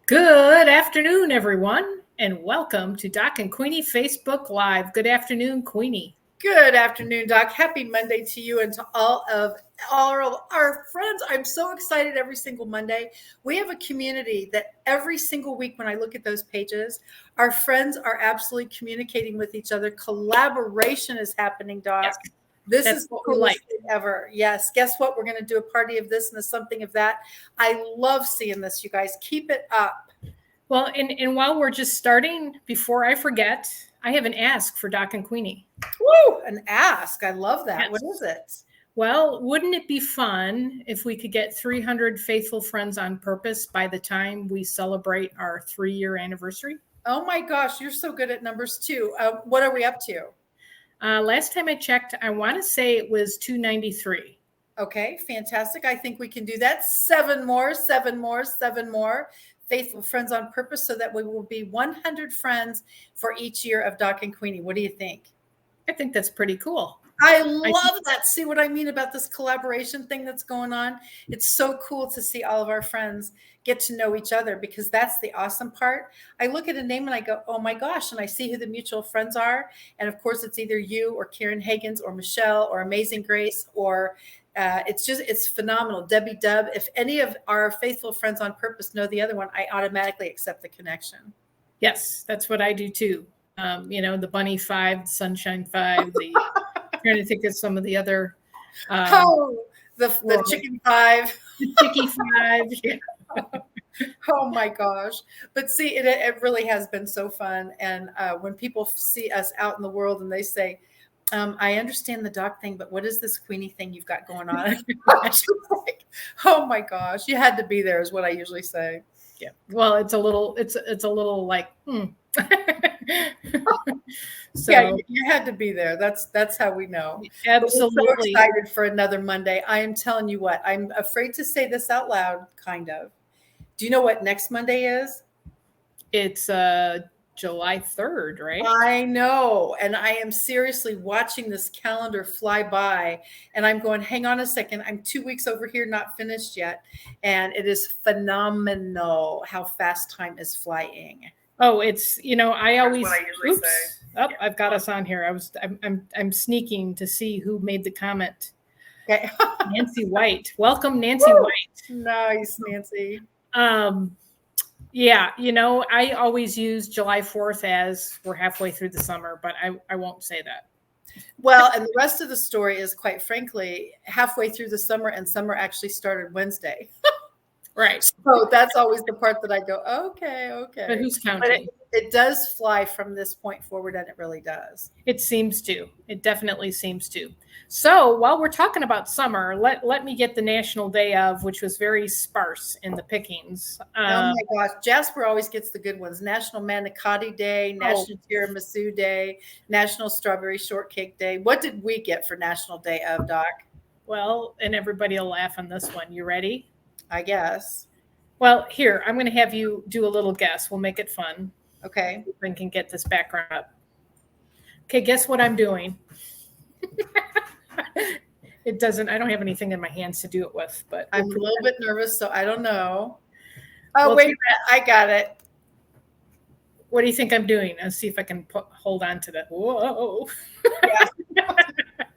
Good afternoon, everyone, and welcome to Doc and Queenie Facebook Live. Good afternoon, Queenie. Good afternoon, Doc. Happy Monday to you and to all of our friends. I'm so excited every single Monday. We have a community that every single week when I look at those pages, our friends are absolutely communicating with each other. Collaboration is happening, Doc. Yes, This that's is the what we coolest like. thing ever. Yes. Guess what? We're going to do a party of this and a something of that. I love seeing this, you guys. Keep it up. Well, and while we're just starting, before I forget, I have an ask for Doc and Queenie. Woo! An ask. I love that. Yes. What is it? Well, wouldn't it be fun if we could get 300 faithful friends on purpose by the time we celebrate our 3-year anniversary? Oh my gosh, you're so good at numbers too. What are we up to? Last time I checked, I want to say it was 293. Okay, fantastic. I think we can do that. Seven more, seven more, seven more. Faithful friends on purpose so that we will be 100 friends for each year of Doc and Queenie. What do you think? I think that's pretty cool. I love that. See what I mean about this collaboration thing that's going on? It's so cool to see all of our friends get to know each other because that's the awesome part. I look at a name and I go, oh my gosh, and I see who the mutual friends are. And of course, it's either you or Karen Higgins or Michelle or Amazing Grace or it's phenomenal. Debbie Dub. If any of our faithful friends on purpose know the other one, I automatically accept the connection. Yes, that's what I do too. The Bunny Five, the Sunshine Five, trying to think of some of the other. The Chicken Five. The Chicky Five. Yeah. Oh my gosh. But see, it really has been so fun. And when people see us out in the world and they say, I understand the Doc thing, but what is this Queenie thing you've got going on? Like, oh my gosh, you had to be there is what I usually say. Yeah. Well, it's a little like, So yeah, you had to be there. That's how we know. Absolutely. We're so excited for another Monday. I am telling you what, I'm afraid to say this out loud, kind of. Do you know what next Monday is? It's July 3rd, right? I know. And I am seriously watching this calendar fly by and I'm going, hang on a second. I'm 2 weeks over here, not finished yet. And it is phenomenal how fast time is flying. Oh, it's, I always, That's what I usually say. Oh, yeah. I've got us on here. I'm sneaking to see who made the comment. Okay. Nancy White. Welcome, Nancy White. Nice, Nancy. Yeah, I always use July 4th as we're halfway through the summer, but I won't say that. Well, and the rest of the story is, quite frankly, halfway through the summer, and summer actually started Wednesday. Right. So that's always the part that I go, okay. But who's counting? But it does fly from this point forward, and it really does. It seems to. It definitely seems to. So while we're talking about summer, let me get the National Day of, which was very sparse in the pickings. Oh my gosh, Jasper always gets the good ones. National Manicotti Day, National Tiramisu Day, National Strawberry Shortcake Day. What did we get for National Day of, Doc? Well, and everybody will laugh on this one. You ready? I guess. Well, here, I'm going to have you do a little guess. We'll make it fun. Okay. We can get this background up. Okay, guess what I'm doing? I don't have anything in my hands to do it with, but I'm a little bit nervous, so I don't know. Oh, wait a minute. I got it. What do you think I'm doing? Let's see if I can hold on to that. Whoa. Yeah.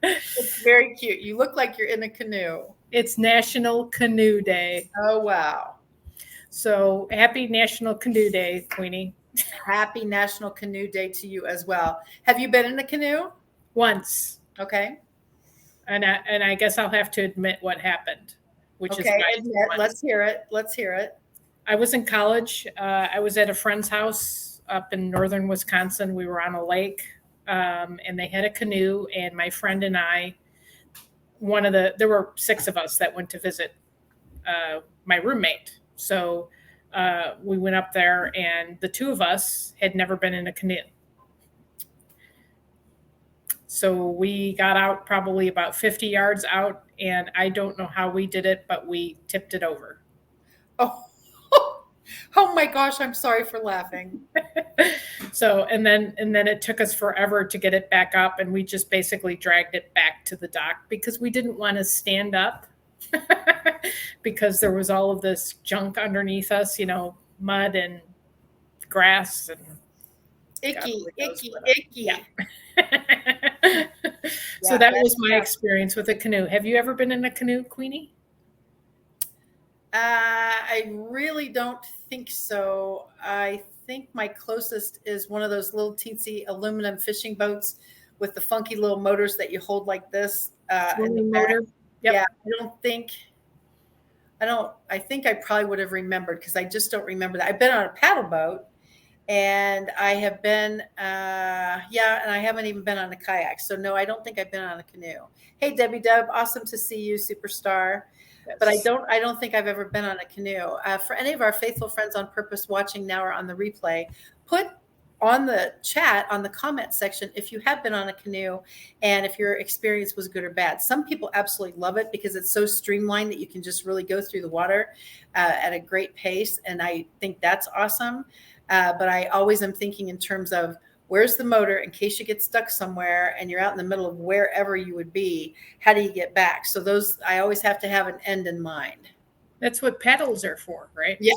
It's very cute. You look like you're in a canoe. It's National Canoe Day. Oh, wow. So happy National Canoe Day, Queenie. Happy National Canoe Day to you as well. Have you been in a canoe? Once. Okay. And I guess I'll have to admit what happened, which is Let's hear it. Let's hear it. I was in college. I was at a friend's house up in northern Wisconsin. We were on a lake, and they had a canoe. And my friend and I, there were 6 of us that went to visit my roommate. So we went up there, and the 2 of us had never been in a canoe. So we got out probably about 50 yards out, and I don't know how we did it, but we tipped it over. Oh my gosh, I'm sorry for laughing. So, and then it took us forever to get it back up, and we just basically dragged it back to the dock because we didn't want to stand up because there was all of this junk underneath us, mud and grass and Icky, God only knows icky, what icky. Yeah. So Yeah, that that's was my tough. experience with a canoe. Have you ever been in a canoe, Queenie? I really don't think so. I think my closest is one of those little teensy aluminum fishing boats with the funky little motors that you hold like this in the Swimming back. motor? Yeah, Yep. I think I probably would have remembered because I just don't remember that. I've been on a paddle boat and I have been, and I haven't even been on a kayak. So no, I don't think I've been on a canoe. Hey, Debbie Dub, awesome to see you, superstar. But Yes. I don't think I've ever been on a canoe. For any of our faithful friends on purpose watching now or on the replay, put on the chat, on the comment section, if you have been on a canoe and if your experience was good or bad. Some people absolutely love it because it's so streamlined that you can just really go through the water at a great pace. And I think that's awesome. But I always am thinking in terms of where's the motor in case you get stuck somewhere and you're out in the middle of wherever you would be, how do you get back? So those, I always have to have an end in mind. That's what paddles are for, right? Yeah.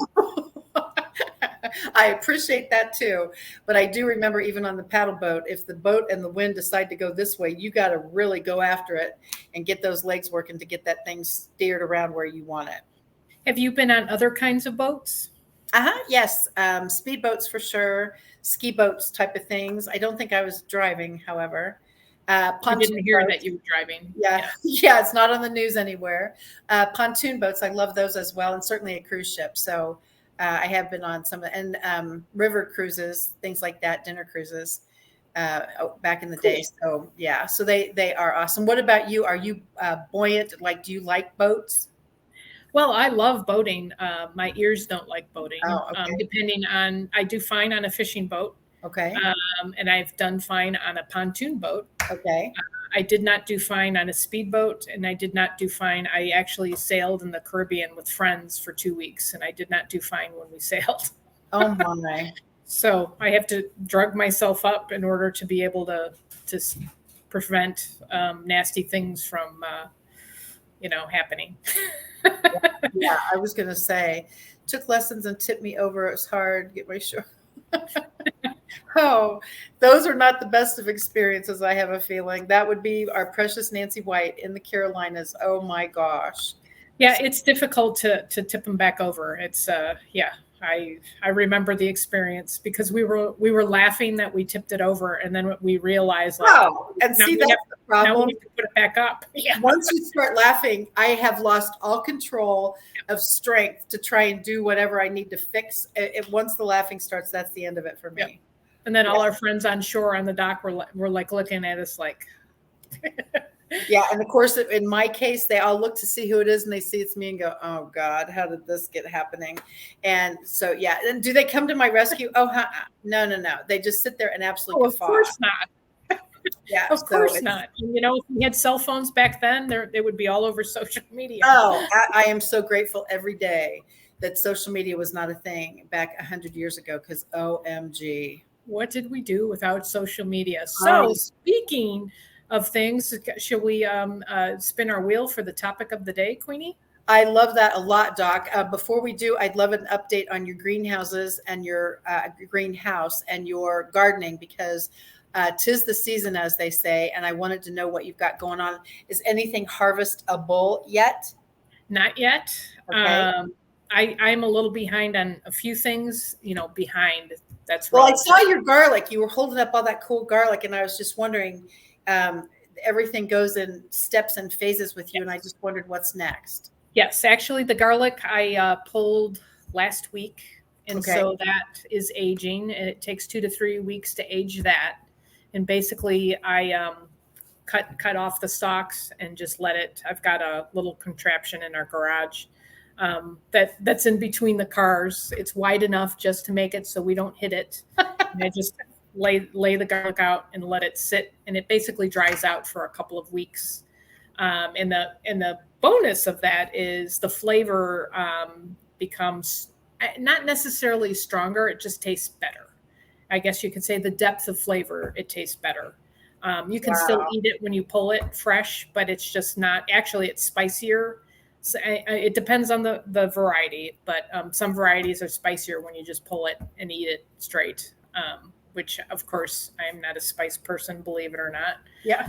I appreciate that too. But I do remember even on the paddle boat, if the boat and the wind decide to go this way, you got to really go after it and get those legs working to get that thing steered around where you want it. Have you been on other kinds of boats? Yes. Speedboats for sure. Ski boats type of things. I don't think I was driving, however. I didn't hear boats. that you were driving. Yeah. Yeah. It's not on the news anywhere. Pontoon boats. I love those as well. And certainly a cruise ship. So I have been on some, and river cruises, things like that, dinner cruises back in the day. So yeah, so they are awesome. What about you? Are you buoyant? Like, do you like boats? Well, I love boating. My ears don't like boating. Oh, okay. Depending on, I do fine on a fishing boat. Okay. And I've done fine on a pontoon boat. Okay. I did not do fine on a speedboat, and I did not do fine. I actually sailed in the Caribbean with friends for 2 weeks, and I did not do fine when we sailed. Oh my. So I have to drug myself up in order to be able to prevent nasty things from happening. Yeah, I was gonna say, took lessons and tipped me over. It was hard. Get my show. Oh, those are not the best of experiences. I have a feeling that would be our precious Nancy White in the Carolinas. Oh my gosh. Yeah, it's difficult to tip them back over. It's I remember the experience because we were laughing that we tipped it over, and then we realized, like, and see, that's the now problem. we have to put it back up. Yeah. Once you start laughing, I have lost all control of strength to try and do whatever I need to fix. Once the laughing starts, that's the end of it for me. Yep. And then all our friends on shore on the dock were like looking at us like. Yeah, and of course, in my case, they all look to see who it is, and they see it's me and go, "Oh God, how did this get happening?" And so, yeah. And do they come to my rescue? Oh, no. They just sit there and absolutely. Oh, of course not. Yeah, of course not. If we had cell phones back then, they would be all over social media. Oh, I am so grateful every day that social media was not a thing back 100 years ago. Because OMG, what did we do without social media? So speaking of things, shall we spin our wheel for the topic of the day, Queenie? I love that a lot, Doc. Before we do, I'd love an update on your greenhouses and your greenhouse and your gardening, because 'tis the season, as they say, and I wanted to know what you've got going on. Is anything harvestable yet? Not yet. Okay. I'm a little behind on a few things, behind. That's well, I saw your garlic. You were holding up all that cool garlic, and I was just wondering, everything goes in steps and phases with you, and I just wondered what's next. Yes, actually, the garlic I pulled last week, and so that is aging, and it takes 2 to 3 weeks to age that. And basically, I cut off the stalks and just let it. I've got a little contraption in our garage that's in between the cars. It's wide enough just to make it so we don't hit it. And I just lay the garlic out and let it sit, and it basically dries out for a couple of weeks. And the bonus of that is the flavor becomes not necessarily stronger. It just tastes better. I guess you could say the depth of flavor, it tastes better. You can still eat it when you pull it fresh, but it's just not, actually it's spicier. So it depends on the variety, but some varieties are spicier when you just pull it and eat it straight. Which of course I am not a spice person, believe it or not. Yeah.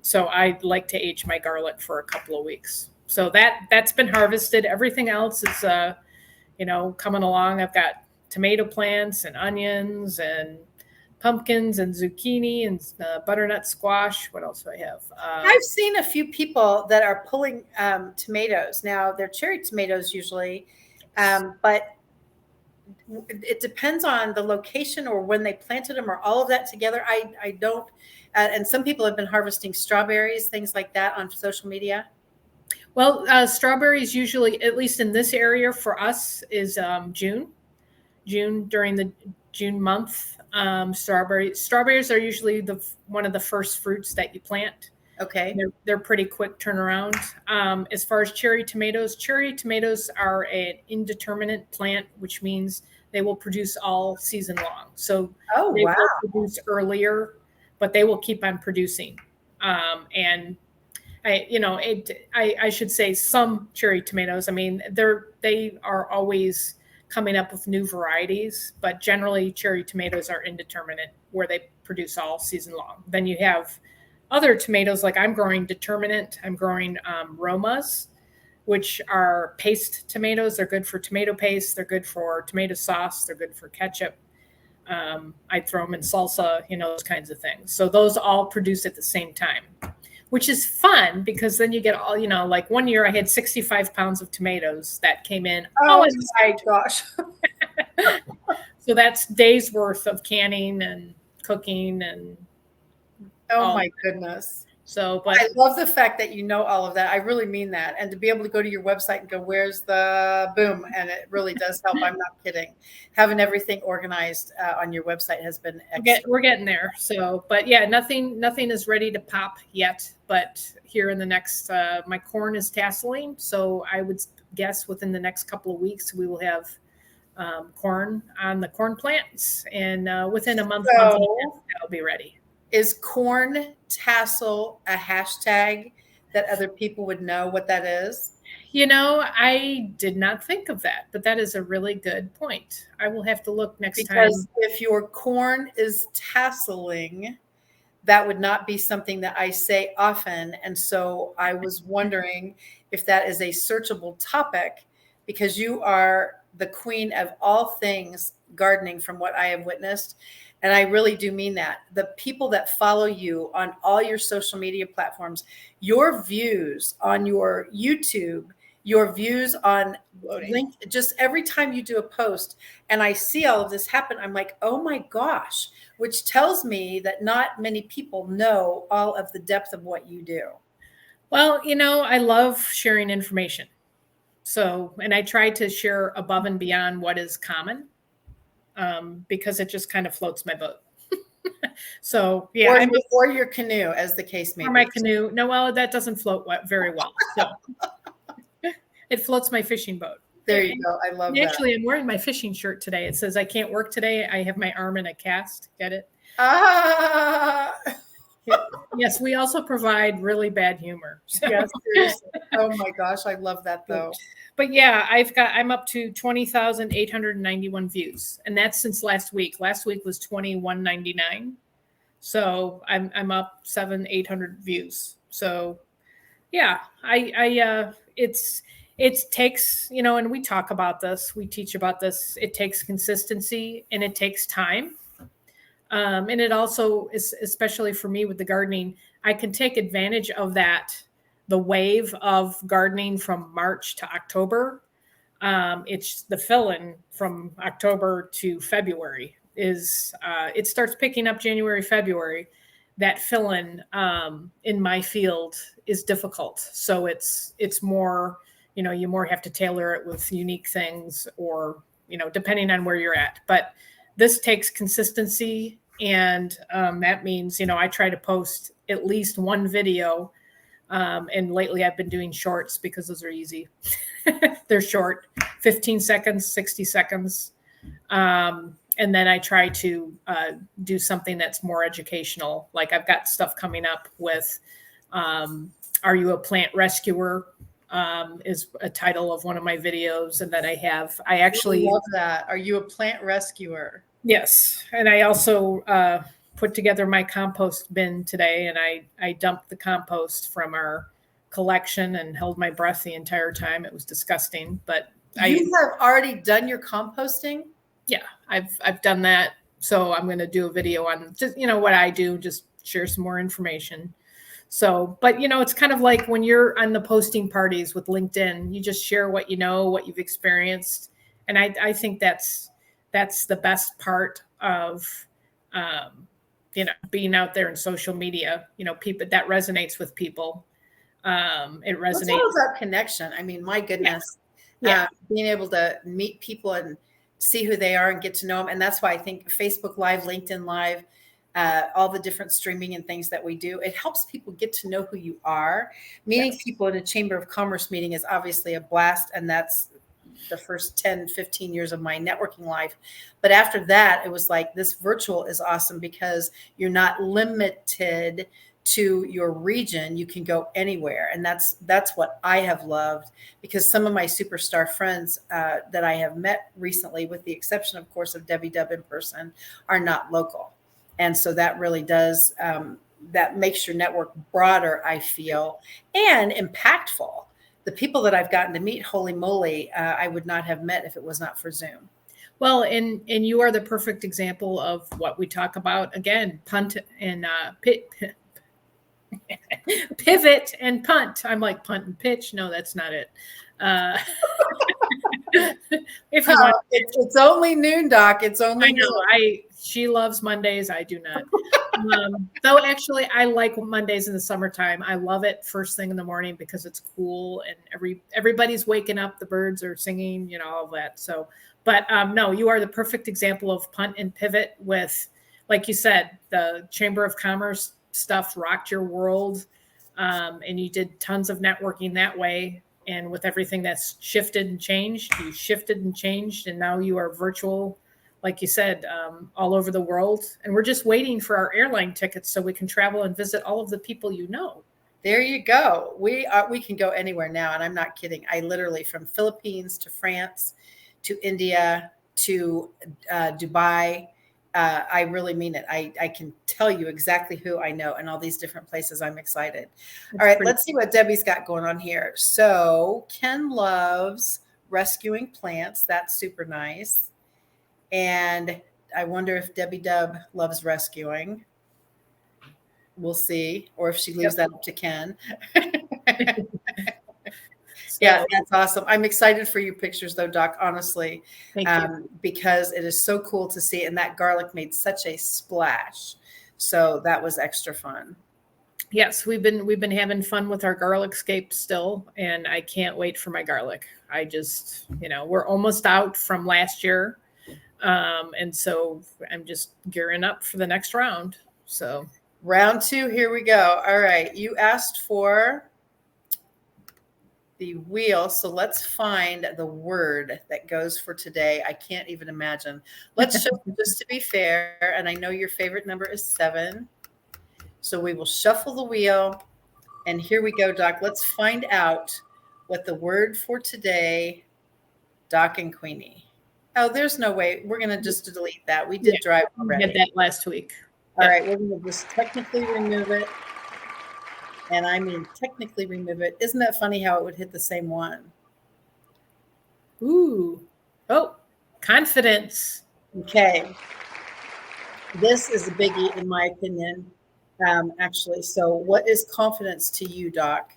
So I like to age my garlic for a couple of weeks. So that's been harvested. Everything else is coming along. I've got tomato plants and onions and pumpkins and zucchini and butternut squash. What else do I have? I've seen a few people that are pulling tomatoes. Now they're cherry tomatoes usually, but it depends on the location or when they planted them or all of that together. I don't. And some people have been harvesting strawberries, things like that on social media. Well, strawberries usually, at least in this area for us, is June during the June month. Strawberries are usually one of the first fruits that you plant. Okay. They're pretty quick turnaround. As far as cherry tomatoes are an indeterminate plant, which means they will produce all season long. So they will produce earlier, but they will keep on producing. And I should say some cherry tomatoes. I mean, they are always coming up with new varieties, but generally cherry tomatoes are indeterminate where they produce all season long. Then you have other tomatoes, like I'm growing determinate. I'm growing Romas, which are paste tomatoes. They're good for tomato paste. They're good for tomato sauce. They're good for ketchup. I throw them in salsa, those kinds of things. So those all produce at the same time, which is fun because then you get all, like one year I had 65 pounds of tomatoes that came in. Oh my gosh. So that's days worth of canning and cooking and oh my goodness. So, but I love the fact that you know all of that. I really mean that. And to be able to go to your website and go, where's the boom? And it really does help. I'm not kidding. Having everything organized on your website has been excellent. We're getting there. So, but yeah, nothing is ready to pop yet. But here in the next, my corn is tasseling. So I would guess within the next couple of weeks, we will have corn on the corn plants. And within a month and a half, that'll be ready. Is corn tassel a hashtag that other people would know what that is? I did not think of that, but that is a really good point. I will have to look next time. Because if your corn is tasseling, that would not be something that I say often. And so I was wondering if that is a searchable topic, because you are the queen of all things gardening from what I have witnessed. And I really do mean that. The people that follow you on all your social media platforms, your views on your YouTube, your views on link, just every time you do a post and I see all of this happen, I'm like, oh my gosh, which tells me that not many people know all of the depth of what you do. Well, I love sharing information. So, and I try to share above and beyond what is common. Because it just kind of floats my boat. So yeah, or your canoe, as the case may be. Or my canoe. No, well, that doesn't float very well. So it floats my fishing boat. There you go. I love that. Actually, I'm wearing my fishing shirt today. It says I can't work today. I have my arm in a cast. Get it? Yes, we also provide really bad humor. So. Yes, seriously. Oh my gosh, I love that though. But yeah, I'm up to 20,891 views, and that's since last week. Last week was 2199, so I'm up 700-800 views. So yeah, it takes and we talk about this, we teach about this. It takes consistency and it takes time. And it also is, especially for me with the gardening, I can take advantage of that. The wave of gardening from March to October. It's the fill-in from October to February it starts picking up January, February. That fill-in in my field is difficult. So it's more, you more have to tailor it with unique things or, depending on where you're at. But this takes consistency. And that means, I try to post at least one video. And lately I've been doing shorts because those are easy. They're short, 15 seconds, 60 seconds. And then I try to do something that's more educational. Like I've got stuff coming up with, are you a plant rescuer? is a title of one of my videos, and that I I actually love that. Are you a plant rescuer? yes, and I also put together my compost bin today, and I dumped the compost from our collection and held my breath the entire time. It was disgusting, but You have already done your composting? yeah, I've done that. So I'm going to do a video on just what I do, just share some more information. So, but it's kind of like when you're on the posting parties with LinkedIn, you just share what you know, what you've experienced, and I think that's the best part of being out there in social media. People that resonates with people. It It's resonates. all about connection. I mean, my goodness, Yeah. being able to meet people and see who they are and get to know them. And that's why I think Facebook Live, LinkedIn Live, all the different streaming and things that we do, it helps people get to know who you are. Meeting Yes. people in a Chamber of Commerce meeting is obviously a blast. And that's the first 10, 15 years of my networking life. But after that, it was like this virtual is awesome because you're not limited to your region. You can go anywhere. And that's what I have loved, because some of my superstar friends that I have met recently, with the exception, of course, of Debbie Dub in person, are not local. And so that really does, that makes your network broader, I feel, and impactful. The people that I've gotten to meet, holy moly, I would not have met if it was not for Zoom. Well, and you are the perfect example of what we talk about. Again, punt and pivot and punt. I'm like punt and pitch. No, that's not it. If you want, it's only noon, Doc. It's only I know. noon. She loves Mondays. I do not. Though actually, I like Mondays in the summertime. I love it first thing in the morning because it's cool and everybody's waking up. The birds are singing, all of that. So, but no, you are the perfect example of punt and pivot with, like you said, the Chamber of Commerce stuff rocked your world, and you did tons of networking that way. And with everything that's shifted and changed, you shifted and changed, and now you are virtual, like you said, all over the world. And we're just waiting for our airline tickets so we can travel and visit all of the people you know. There you go. We can go anywhere now, and I'm not kidding. I literally, from Philippines to France to India to Dubai. I really mean it. I can tell you exactly who I know and all these different places. I'm excited. All right, let's see what Debbie's got going on here. So Ken loves rescuing plants. That's super nice. And I wonder if Debbie Dub loves rescuing. We'll see. Or if she leaves that up to Ken. Yeah, that's awesome. I'm excited for your pictures, though, Doc, honestly, because it is so cool to see. And that garlic made such a splash. So that was extra fun. Yes, we've been having fun with our garlic scape still, and I can't wait for my garlic. I just, we're almost out from last year. And so I'm just gearing up for the next round. So round 2, here we go. All right. You asked for the wheel. So let's find the word that goes for today. I can't even imagine. Let's shuffle just to be fair. And I know your favorite number is 7. So we will shuffle the wheel. And here we go, Doc. Let's find out what the word for today, Doc and Queenie. Oh, there's no way. We're going to just delete that. We did drive already. We did that last week. All right. We're going to just technically remove it. And I mean, technically remove it. Isn't that funny how it would hit the same one? Ooh. Oh, confidence. Okay. This is a biggie, in my opinion, actually. So what is confidence to you, Doc?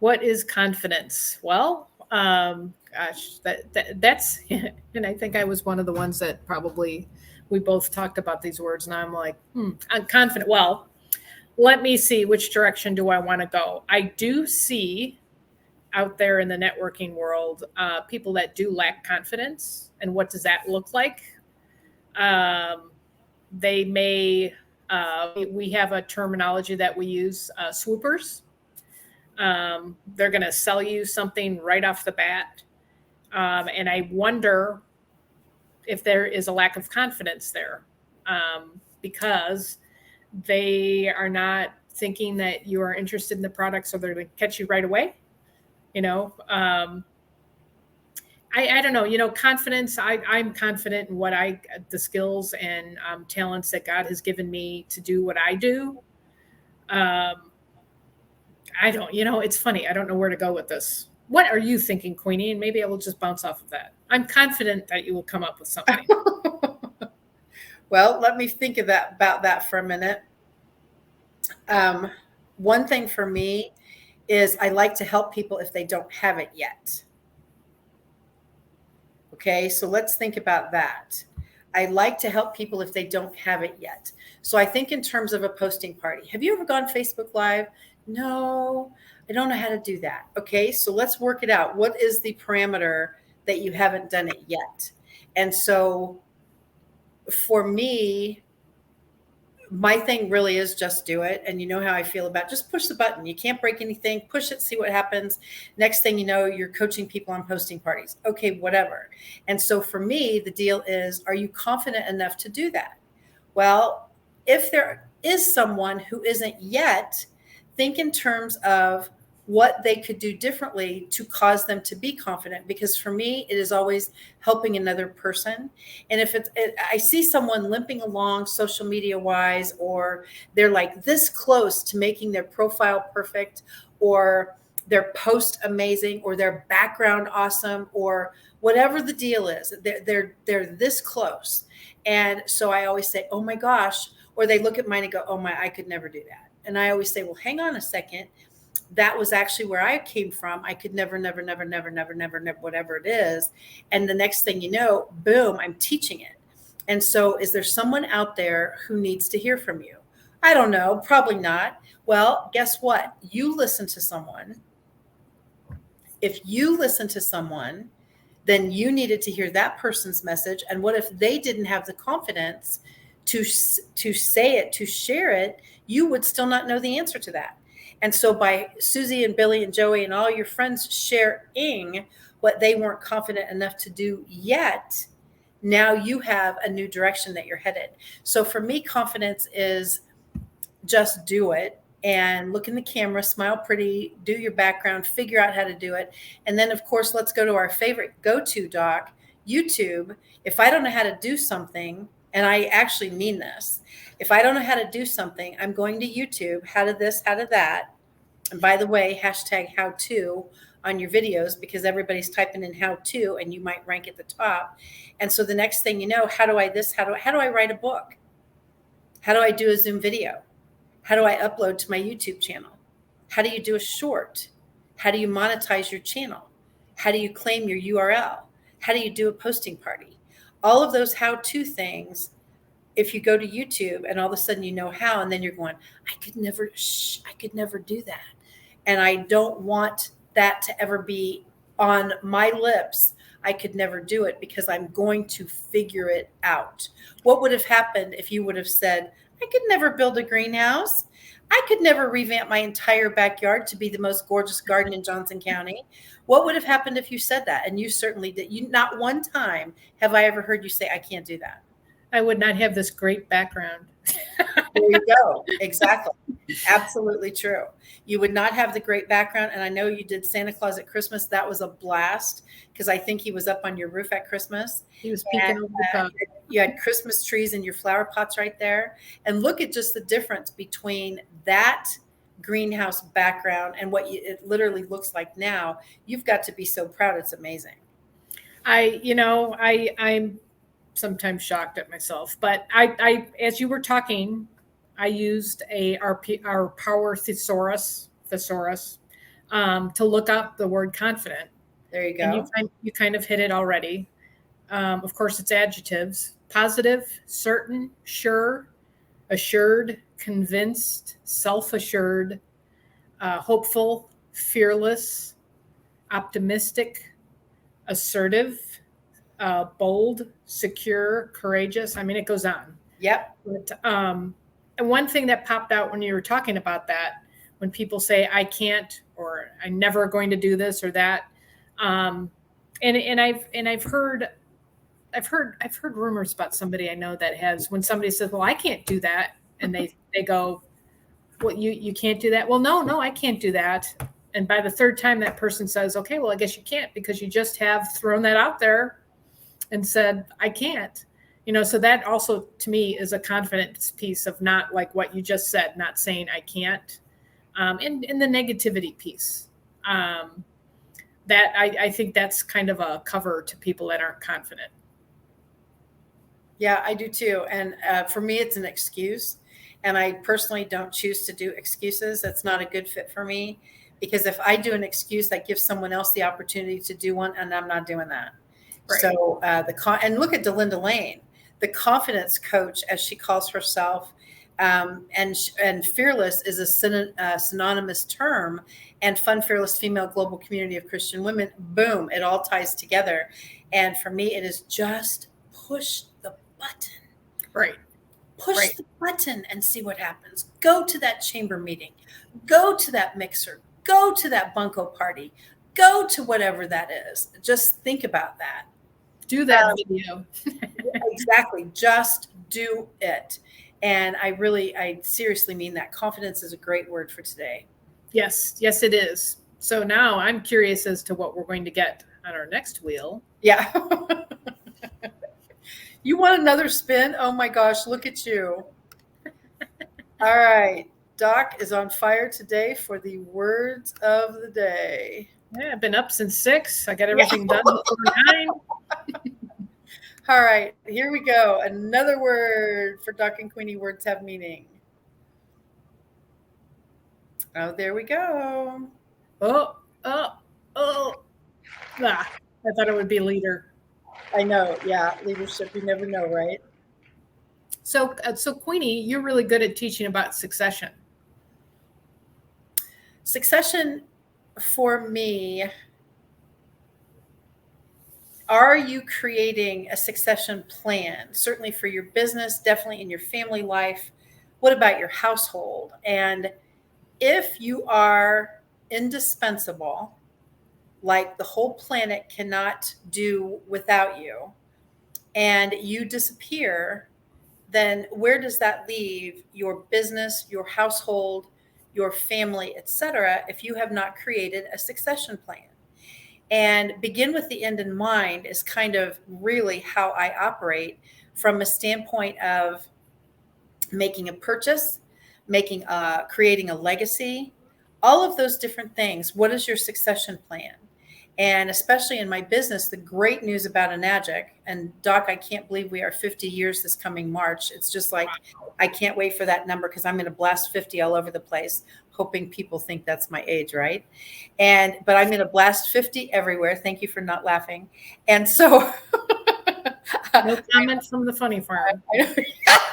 What is confidence? Well, gosh, that's, and I think I was one of the ones that probably, we both talked about these words, and I'm like, I'm confident. Well, let me see, which direction do I want to go? I do see out there in the networking world, people that do lack confidence. And what does that look like? They may, we have a terminology that we use, swoopers. They're going to sell you something right off the bat. And I wonder if there is a lack of confidence there, because they are not thinking that you are interested in the product, so they're going to catch you right away. you know. I don't know, confidence. I'm confident in the skills and talents that God has given me to do what I do. Um, I don't, it's funny. I don't know where to go with this. What are you thinking, Queenie? And maybe I will just bounce off of that. I'm confident that you will come up with something. Well, let me think about that for a minute. One thing for me is I like to help people if they don't have it yet. Okay, so let's think about that. I like to help people if they don't have it yet. So I think in terms of a posting party, have you ever gone Facebook Live? No, I don't know how to do that. Okay, so let's work it out. What is the parameter that you haven't done it yet? And so for me, my thing really is just do it. And you know how I feel about just push the button. You can't break anything. Push it, see what happens. Next thing you know, you're coaching people on posting parties. Okay, whatever. And so for me, the deal is, are you confident enough to do that? Well, if there is someone who isn't yet, think in terms of what they could do differently to cause them to be confident. Because for me, it is always helping another person. And if I see someone limping along social media wise, or they're like this close to making their profile perfect, or their post amazing, or their background awesome, or whatever the deal is, they're this close. And so I always say, oh my gosh, or they look at mine and go, oh my, I could never do that. And I always say, well, hang on a second. That was actually where I came from. I could never, whatever it is. And the next thing you know, boom, I'm teaching it. And so is there someone out there who needs to hear from you? I don't know, probably not. Well, guess what? You listen to someone. If you listen to someone, then you needed to hear that person's message. And what if they didn't have the confidence to say it, to share it? You would still not know the answer to that. And so by Susie and Billy and Joey and all your friends sharing what they weren't confident enough to do yet, now you have a new direction that you're headed. So for me, confidence is just do it and look in the camera, smile pretty, do your background, figure out how to do it. And then, of course, let's go to our favorite go-to doc, YouTube. If I don't know how to do something, and I actually mean this, if I don't know how to do something, I'm going to YouTube, how to this, how to that. And by the way, hashtag how to on your videos, because everybody's typing in how to, and you might rank at the top. And so the next thing you know, how do I write a book? How do I do a Zoom video? How do I upload to my YouTube channel? How do you do a short? How do you monetize your channel? How do you claim your URL? How do you do a posting party? All of those how-to things, if you go to YouTube and all of a sudden you know how, and then you're going, I could never do that. And I don't want that to ever be on my lips. I could never do it because I'm going to figure it out. What would have happened if you would have said, I could never build a greenhouse. I could never revamp my entire backyard to be the most gorgeous garden in Johnson County. What would have happened if you said that? And you certainly did. Not one time have I ever heard you say, I can't do that. I would not have this great background. There you go. Exactly. Absolutely true. You would not have the great background. And I know you did Santa Claus at Christmas. That was a blast because I think he was up on your roof at Christmas. He was peeking over the top. You had Christmas trees in your flower pots right there. And look at just the difference between that greenhouse background and what it literally looks like now. You've got to be so proud. It's amazing. I'm sometimes shocked at myself, but I as you were talking, I used our Power Thesaurus to look up the word confident. There you go. And you kind of hit it already. Of course, it's adjectives: positive, certain, sure, assured, convinced, self-assured, hopeful, fearless, optimistic, assertive, bold, secure, courageous. I mean, it goes on. Yep. But, and one thing that popped out when you were talking about that, when people say I can't, or I'm never going to do this or that, and I've heard rumors about somebody I know that has, when somebody says, well, I can't do that, and they go, well, you can't do that. Well, no, I can't do that. And by the third time, that person says, okay, well, I guess you can't because you just have thrown that out there and said, I can't. So that also to me is a confidence piece of not like what you just said, not saying I can't. And the negativity piece. That I think that's kind of a cover to people that aren't confident. Yeah, I do too. And for me, it's an excuse. And I personally don't choose to do excuses. That's not a good fit for me, because if I do an excuse, that gives someone else the opportunity to do one, and I'm not doing that. Right. So and look at Delinda Lane, the confidence coach, as she calls herself. And fearless is a synonymous term, and Fun Fearless Female Global Community of Christian Women. Boom, it all ties together. And for me, it is just push the button. Right. Push the button and see what happens. Go to that chamber meeting. Go to that mixer. Go to that bunco party. Go to whatever that is. Just think about that. Do that video. Exactly. Just do it. And I seriously mean that. Confidence is a great word for today. Yes, it is. So now I'm curious as to what we're going to get on our next wheel. Yeah. You want another spin? Oh my gosh, look at you. All right. Doc is on fire today for the words of the day. Yeah, I've been up since 6. I got everything done before 9. All right, here we go. Another word for Doc and Queenie. Words have meaning. Oh, there we go. Oh. Ah, I thought it would be leader. I know. Yeah. Leadership. You never know, right? So Queenie, you're really good at teaching about succession. Succession for me, are you creating a succession plan? Certainly for your business, definitely in your family life. What about your household? And if you are indispensable, like the whole planet cannot do without you, and you disappear, then where does that leave your business, your household, your family, etc., if you have not created a succession plan? And begin with the end in mind is kind of really how I operate, from a standpoint of making a purchase, creating a legacy, all of those different things. What is your succession plan? And especially in my business, the great news about Enagic, and Doc, I can't believe we are 50 years this coming March. It's just like, I can't wait for that number, because I'm going to blast 50 all over the place, hoping people think that's my age, right? But I'm going to blast 50 everywhere. Thank you for not laughing. And so no comment from the funny farm.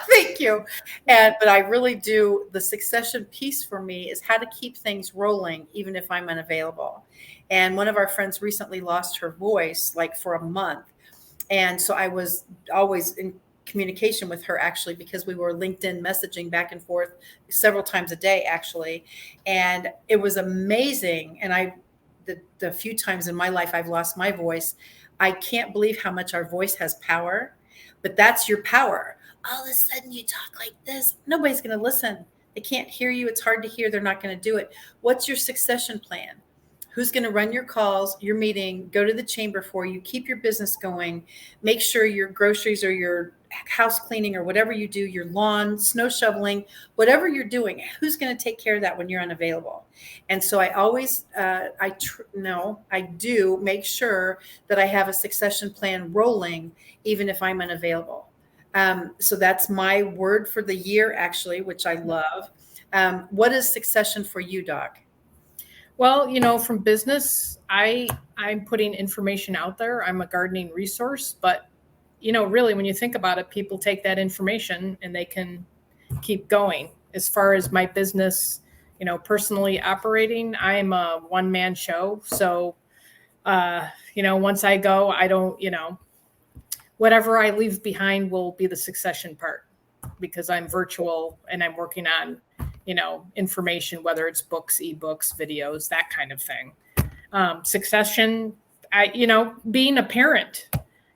Thank you. But I really do. The succession piece for me is how to keep things rolling, even if I'm unavailable. And one of our friends recently lost her voice, like for a month. And so I was always in communication with her, actually, because we were LinkedIn messaging back and forth several times a day, actually. And it was amazing. And the few times in my life I've lost my voice, I can't believe how much our voice has power. But that's your power. All of a sudden you talk like this, nobody's going to listen. They can't hear you. It's hard to hear. They're not going to do it. What's your succession plan? Who's going to run your calls, your meeting, go to the chamber for you, keep your business going, make sure your groceries or your house cleaning or whatever you do, your lawn, snow shoveling, whatever you're doing, who's going to take care of that when you're unavailable? And so I always, I do make sure that I have a succession plan rolling, even if I'm unavailable. So that's my word for the year, actually, which I love. What is succession for you, Doc? Well, from business, I'm putting information out there. I'm a gardening resource, but really, when you think about it, people take that information and they can keep going. As far as my business, personally operating, I'm a one-man show. So, once I go, I don't, whatever I leave behind will be the succession part, because I'm virtual and I'm working on, information, whether it's books, ebooks, videos, that kind of thing. Succession, being a parent,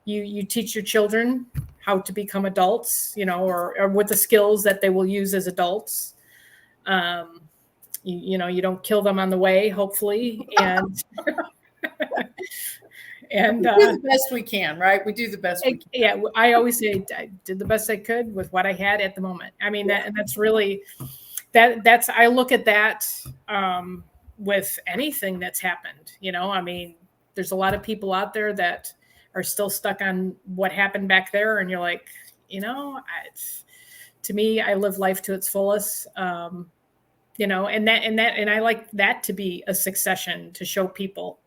you teach your children how to become adults, or with the skills that they will use as adults. you don't kill them on the way, hopefully. And We do the best we can, right? We do the best we can. yeah, I always say I did the best I could with what I had at the moment. I mean, and that's really that's I look at that with anything that's happened. I mean, there's a lot of people out there that are still stuck on what happened back there, and you're like, to me, I live life to its fullest. And I like that to be a succession to show people.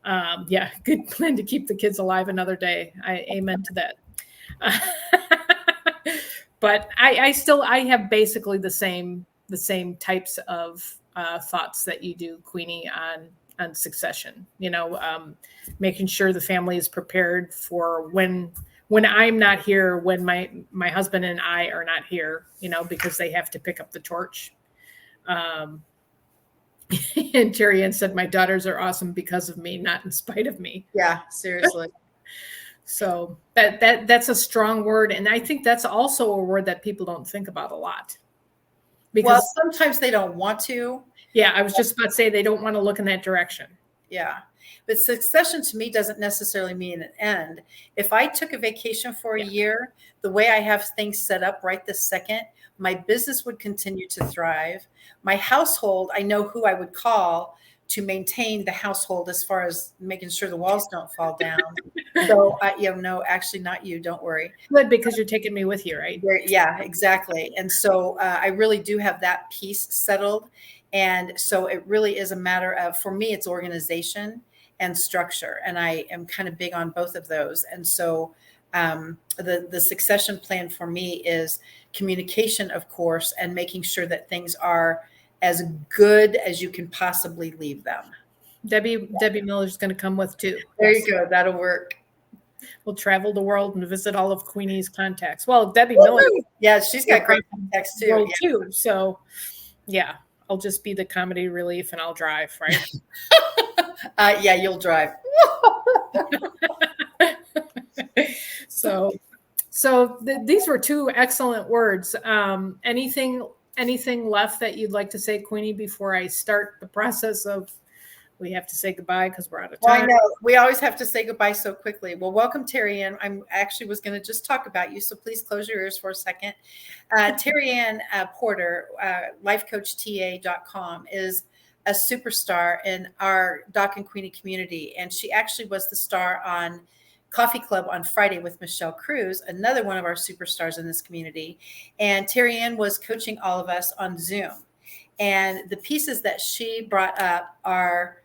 Good plan to keep the kids alive another day. Amen to that. But I have basically the same types of thoughts that you do, Queenie, on succession. Making sure the family is prepared for when I'm not here, when my husband and I are not here, because they have to pick up the torch. And Terry Ann said, my daughters are awesome because of me, not in spite of me. Yeah, seriously. So that's a strong word. And I think that's also a word that people don't think about a lot. Because sometimes they don't want to. Yeah, I was just about to say they don't want to look in that direction. Yeah. But succession to me doesn't necessarily mean an end. If I took a vacation for a year, the way I have things set up right this second, my business would continue to thrive. My household, I know who I would call to maintain the household as far as making sure the walls don't fall down. So, no, actually not you. Don't worry. Good, because you're taking me with you, right? Yeah, exactly. And so I really do have that piece settled. And so it really is a matter of, for me, it's organization and structure. And I am kind of big on both of those. And so the succession plan for me is communication, of course, and making sure that things are as good as you can possibly leave them. Debbie Miller's going to come with too. There you go. That'll work. We'll travel the world and visit all of Queenie's contacts. Well, Debbie Miller. Yeah, she's got great contacts too. Too. So, yeah, I'll just be the comedy relief and I'll drive, right? Yeah, you'll drive. So these were two excellent words. Anything left that you'd like to say, Queenie, before I start the process of we have to say goodbye because we're out of time? Well, I know. We always have to say goodbye so quickly. Well, welcome, Terry Ann. I'm actually was going to just talk about you, so please close your ears for a second. Terry Ann Porter, lifecoachta.com, is a superstar in our Doc and Queenie community, and she actually was the star on Coffee Club on Friday with Michelle Cruz, another one of our superstars in this community. And Terry Ann was coaching all of us on Zoom. And the pieces that she brought up are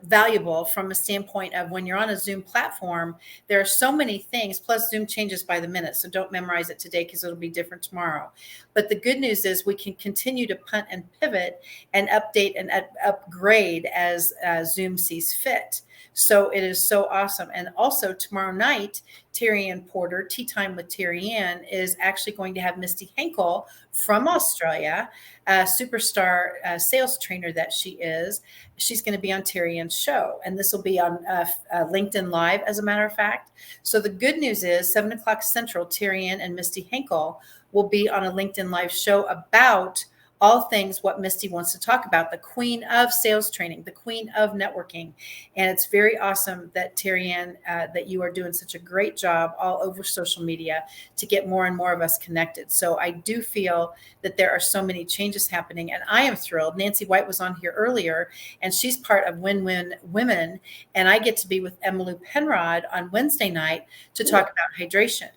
valuable from a standpoint of when you're on a Zoom platform, there are so many things, plus Zoom changes by the minute. So don't memorize it today because it'll be different tomorrow. But the good news is we can continue to punt and pivot and update and upgrade as Zoom sees fit. So it is so awesome. And also tomorrow night, Terry Ann Porter, Tea Time with Terry Ann, is actually going to have Misty Henkel from Australia, a superstar sales trainer that she is. She's going to be on Terry Ann's show. And this will be on LinkedIn Live, as a matter of fact. So the good news is 7 o'clock Central, Terry Ann and Misty Henkel will be on a LinkedIn Live show about all things what Misty wants to talk about, the queen of sales training, the queen of networking. And it's very awesome that Terry Ann, that you are doing such a great job all over social media to get more and more of us connected. So I do feel that there are so many changes happening, and I am thrilled. Nancy White was on here earlier, and she's part of Win-Win Women. And I get to be with Emmylou Penrod on Wednesday night to talk about hydration.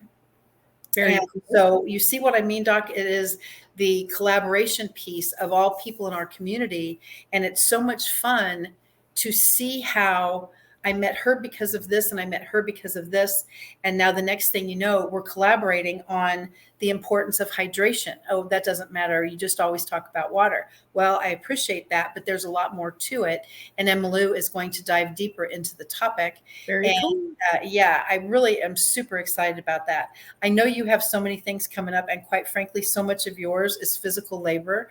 And so you see what I mean, Doc? It is the collaboration piece of all people in our community. And it's so much fun to see how I met her because of this, and I met her because of this. And now the next thing you know, we're collaborating on the importance of hydration. Oh, that doesn't matter. You just always talk about water. Well, I appreciate that, but there's a lot more to it. And Emmylou is going to dive deeper into the topic. Very cool. Yeah, I really am super excited about that. I know you have so many things coming up, and quite frankly, so much of yours is physical labor.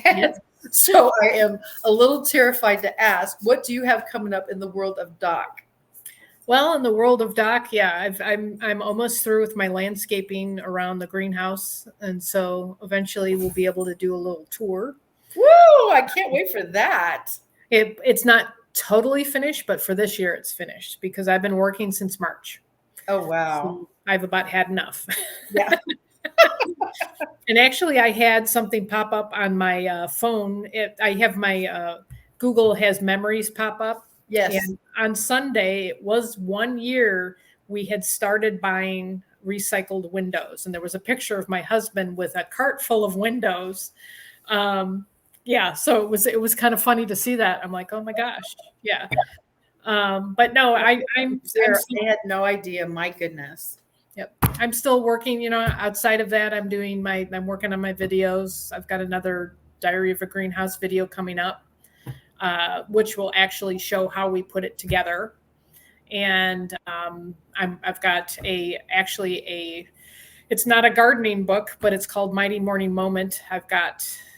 Yes. So I am a little terrified to ask, what do you have coming up in the world of Doc? Well, in the world of Doc, yeah, I'm almost through with my landscaping around the greenhouse, and so eventually we'll be able to do a little tour. Woo! I can't wait for that. It's not totally finished, but for this year it's finished because I've been working since March. Oh, wow. So I've about had enough. Yeah. And actually, I had something pop up on my phone. I have my Google has memories pop up. Yes. And on Sunday, it was 1 year we had started buying recycled windows, and there was a picture of my husband with a cart full of windows. Yeah, so it was kind of funny to see that. I'm like, oh my gosh, yeah. But no, I'm I had no idea. My goodness. Yep. I'm still working, outside of that, I'm working on my videos. I've got another Diary of a Greenhouse video coming up, which will actually show how we put it together. And I've got it's not a gardening book, but it's called Mighty Morning Moment.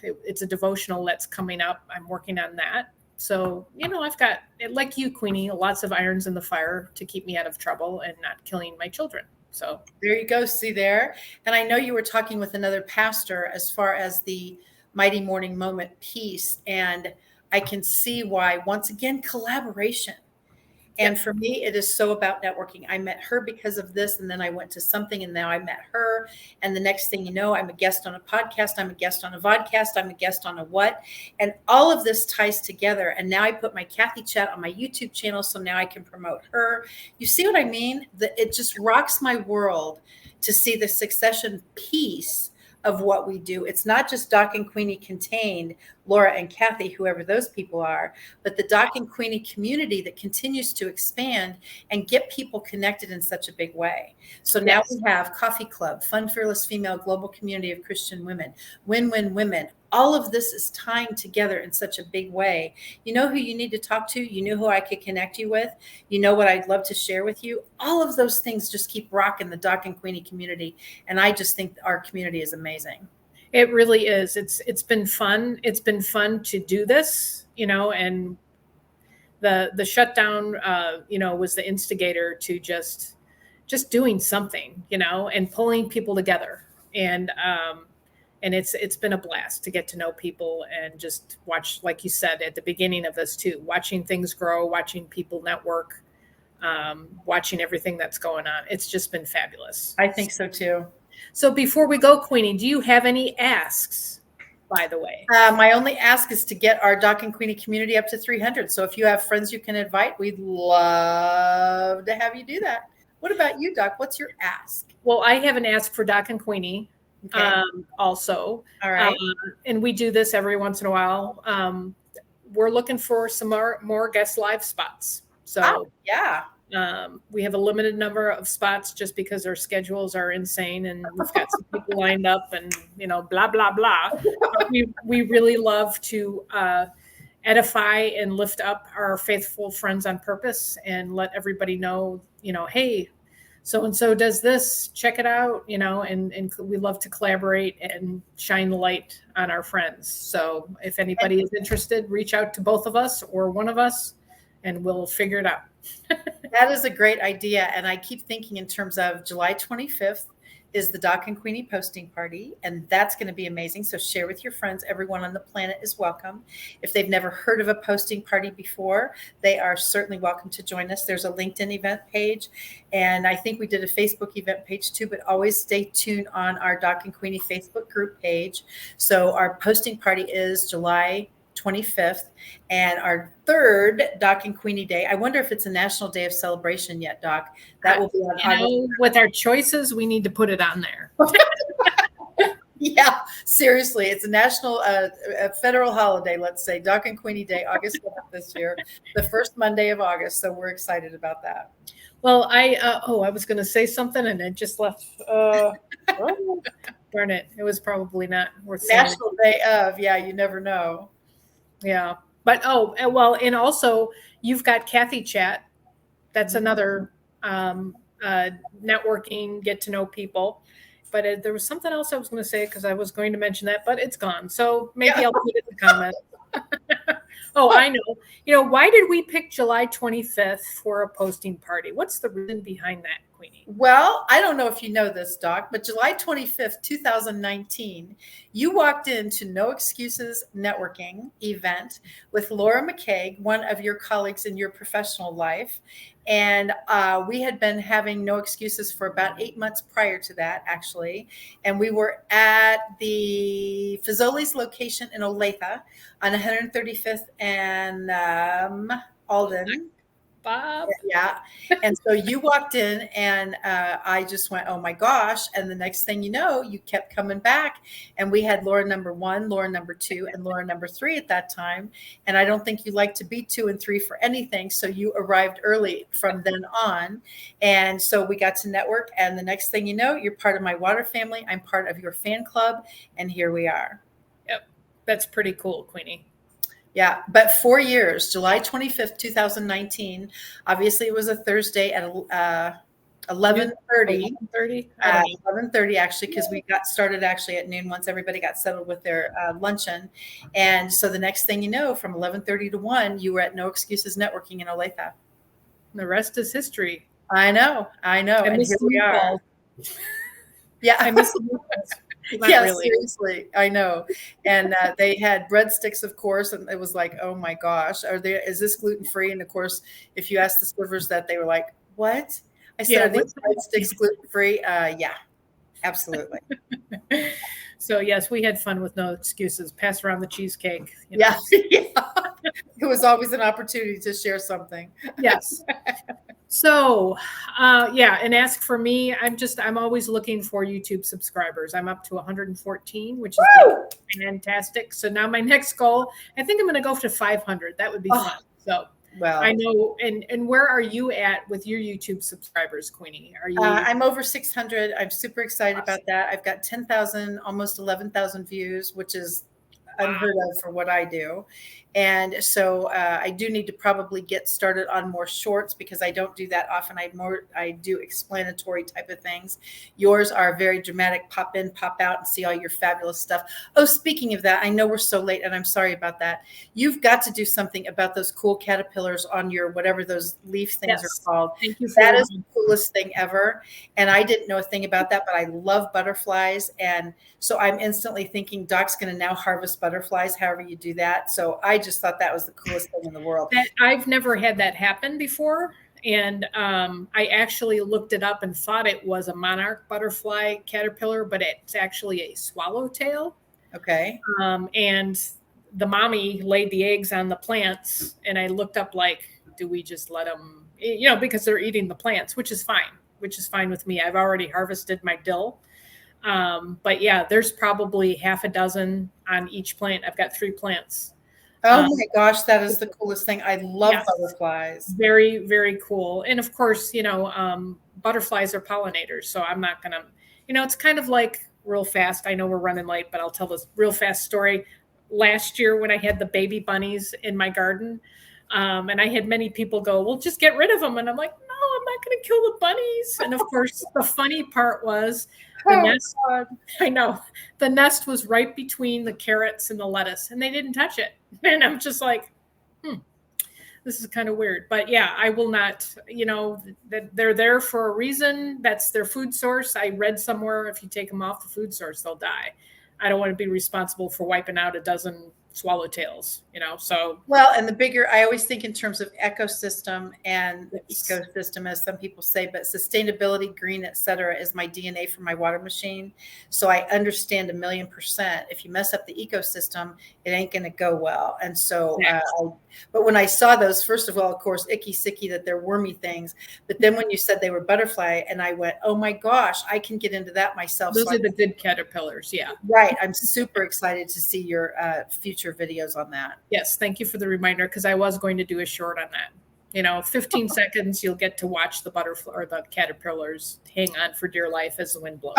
It's a devotional that's coming up. I'm working on that. So, I've got, like you, Queenie, lots of irons in the fire to keep me out of trouble and not killing my children. So there you go. See there. And I know you were talking with another pastor as far as the Mighty Morning Moment piece. And I can see why, once again, collaboration. And for me, it is so about networking. I met her because of this, and then I went to something, and now I met her. And the next thing you know, I'm a guest on a podcast. I'm a guest on a vodcast. I'm a guest on a what? And all of this ties together. And now I put my Kathy Chat on my YouTube channel, so now I can promote her. You see what I mean? It just rocks my world to see the succession piece of what we do. It's not just Doc and Queenie contained, Laura and Kathy, whoever those people are, but the Doc and Queenie community that continues to expand and get people connected in such a big way. So now we have Coffee Club, Fun Fearless Female Global Community of Christian Women, Win-Win Women. All of this is tying together in such a big way. You know who you need to talk to? You know who I could connect you with? You know what I'd love to share with you? All of those things just keep rocking the Doc and Queenie community. And I just think our community is amazing. It really is. It's been fun. It's been fun to do this, and the shutdown, was the instigator to just doing something, and pulling people together. And it's been a blast to get to know people and just watch, like you said at the beginning of this too, watching things grow, watching people network, watching everything that's going on. It's just been fabulous. I think so too. So before we go, Queenie, do you have any asks, by the way? My only ask is to get our Doc and Queenie community up to 300. So if you have friends you can invite, we'd love to have you do that. What about you, Doc? What's your ask? Well, I have an ask for Doc and Queenie. Okay. Also. All right. And we do this every once in a while. We're looking for some more guest live spots. So yeah. We have a limited number of spots just because our schedules are insane and we've got some people lined up and, blah, blah, blah. We really love to edify and lift up our faithful friends on purpose and let everybody know, hey, so-and-so does this, check it out, and we love to collaborate and shine the light on our friends. So if anybody is interested, reach out to both of us or one of us and we'll figure it out. That is a great idea. And I keep thinking in terms of July 25th is the Doc and Queenie posting party. And that's going to be amazing. So share with your friends. Everyone on the planet is welcome. If they've never heard of a posting party before, they are certainly welcome to join us. There's a LinkedIn event page. And I think we did a Facebook event page too, but always stay tuned on our Doc and Queenie Facebook group page. So our posting party is July 25th, and our third Doc and Queenie Day. I wonder if it's a national day of celebration yet, Doc. That will be on with our choices, we need to put it on there. Yeah, seriously, it's a national, a federal holiday. Let's say Doc and Queenie Day, August 7th this year, the first Monday of August. So we're excited about that. Well, I was going to say something and it just left. Darn it! It was probably not worth National Day of. Yeah, you never know. Yeah. But, and also you've got Kathy Chat. That's another networking, get to know people. But there was something else I was going to say because I was going to mention that, but it's gone. So maybe I'll put it in the comments. Oh, I know. Why did we pick July 25th for a posting party? What's the reason behind that, Queenie? Well, I don't know if you know this, Doc, but July 25th, 2019, you walked into No Excuses Networking event with Laura McCaig, one of your colleagues in your professional life. And we had been having No Excuses for about 8 months prior to that, actually. And we were at the Fazoli's location in Olathe on 135th and Alden. Bob? Yeah. And so you walked in and I just went, oh my gosh. And the next thing you know, you kept coming back. And we had Laura number 1, Laura number 2, and Laura number 3 at that time. And I don't think you like to be 2 and 3 for anything. So you arrived early from then on. And so we got to network. And the next thing you know, you're part of my water family. I'm part of your fan club. And here we are. Yep. That's pretty cool, Queenie. Yeah, but 4 years, July 25th, 2019. Obviously, it was a Thursday at 11:30. 11:30? 11:30 actually, because we got started actually at noon once everybody got settled with their luncheon. And so the next thing you know, from 11:30 to 1, you were at No Excuses Networking in Olathe. The rest is history. I know. And here we are. Yeah, I miss the meatballs. Yeah, really. Seriously, I know. And they had breadsticks, of course, and it was like, oh my gosh, is this gluten free? And of course, if you ask the servers that, they were like, what? I said, are these breadsticks gluten free? Yeah, absolutely. So yes, we had fun with No Excuses. Pass around the cheesecake. Yeah. It was always an opportunity to share something. Yes. So, and ask for me. I'm always looking for YouTube subscribers. I'm up to 114, which is fantastic. So now my next goal, I think I'm going to go to 500. That would be fun. So, well, I know. And where are you at with your YouTube subscribers, Queenie? Are you? I'm over 600. I'm super excited about that. I've got 10,000, almost 11,000 views, which is unheard of for what I do. And so I do need to probably get started on more shorts because I don't do that often. I do explanatory type of things. Yours are very dramatic, pop in, pop out, and see all your fabulous stuff. Oh, speaking of that, I know we're so late and I'm sorry about that. You've got to do something about those cool caterpillars on your, whatever those leaf things are called. Thank you. That is the coolest thing ever. And I didn't know a thing about that, but I love butterflies. And so I'm instantly thinking Doc's going to now harvest butterflies, however you do that. So I just thought that was the coolest thing in the world. I've never had that happen before. And I actually looked it up and thought it was a monarch butterfly caterpillar, but it's actually a swallowtail. Okay. And the mommy laid the eggs on the plants. And I looked up, like, do we just let them, because they're eating the plants, which is fine with me. I've already harvested my dill. But yeah, there's probably half a dozen on each plant. I've got 3 plants. Oh my gosh, that is the coolest thing. I love butterflies. Very, very cool. And of course, butterflies are pollinators. So I'm not going to, it's kind of like real fast. I know we're running late, but I'll tell this real fast story. Last year when I had the baby bunnies in my garden, and I had many people go, well, just get rid of them. And I'm like, no, I'm not going to kill the bunnies. And of course, the funny part was the nest. I know the nest was right between the carrots and the lettuce, and they didn't touch it. And I'm just like, this is kind of weird. But yeah, I will not, that they're there for a reason. That's their food source. I read somewhere if you take them off the food source, they'll die. I don't want to be responsible for wiping out a dozen swallowtails, so. Well, and the bigger, I always think in terms of ecosystem and ecosystem, as some people say, but sustainability, green, et cetera, is my DNA for my water machine. So I understand 1,000,000%. If you mess up the ecosystem, it ain't going to go well. And so, but when I saw those, first of all, of course, icky sicky that they're wormy things. But then when you said they were butterfly, and I went, oh my gosh, I can get into that myself. Those are the good caterpillars. Yeah. Right. I'm super excited to see your future videos on that. Yes, thank you for the reminder, because I was going to do a short on that. 15 seconds, you'll get to watch the butterfly or the caterpillars hang on for dear life as the wind blows.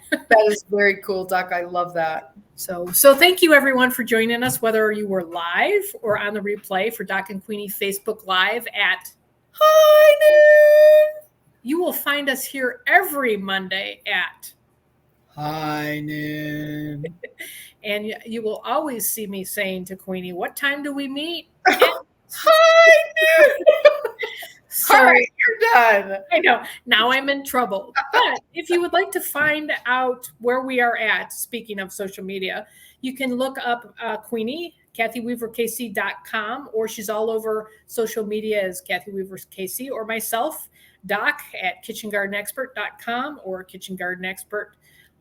That is very cool, Doc. I love that. So thank you everyone for joining us, whether you were live or on the replay for Doc and Queenie Facebook Live at High Noon. You will find us here every Monday at High Noon. And you will always see me saying to Queenie, what time do we meet? High Noon. So, all right, you're done. I know. Now I'm in trouble. But if you would like to find out where we are at, speaking of social media, you can look up Queenie, KathyWeaverKC.com, or she's all over social media as Kathy Weaver KC, or myself, Doc, at KitchenGardenExpert.com or Kitchen Garden Expert,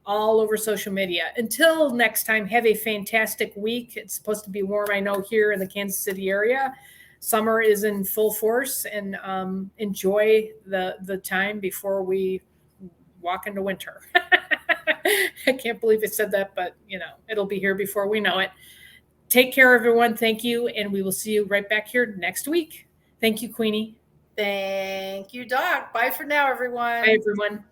all over social media. Until next time, have a fantastic week. It's supposed to be warm, I know, here in the Kansas City area. Summer is in full force, and enjoy the time before we walk into winter. I can't believe I said that, but it'll be here before we know it. Take care, everyone. Thank you, and we will see you right back here next week. Thank you, Queenie. Thank you, Doc. Bye for now, everyone. Bye, everyone.